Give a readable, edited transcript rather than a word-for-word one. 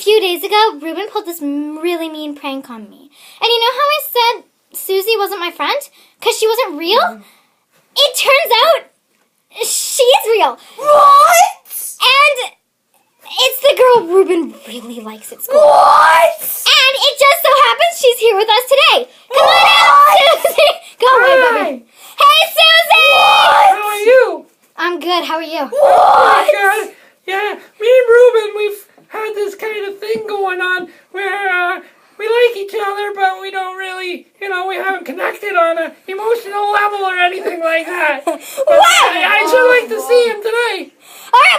few days ago, Ruben pulled this really mean prank on me. And you know how I said Susie wasn't my friend? Because she wasn't real? It turns out she is real. What? And it's the girl Ruben really likes at school. What? And it just so happens she's here with us today. Come on out, Susie. Go away, baby. Hey, Susie! How are you? I'm good. How are you? Oh, God. Yeah, me and Ruben, we've had this kind of thing going on where we like each other, but we don't really, we haven't connected on an emotional level or anything like that. But I'd sure like to see him today. All right.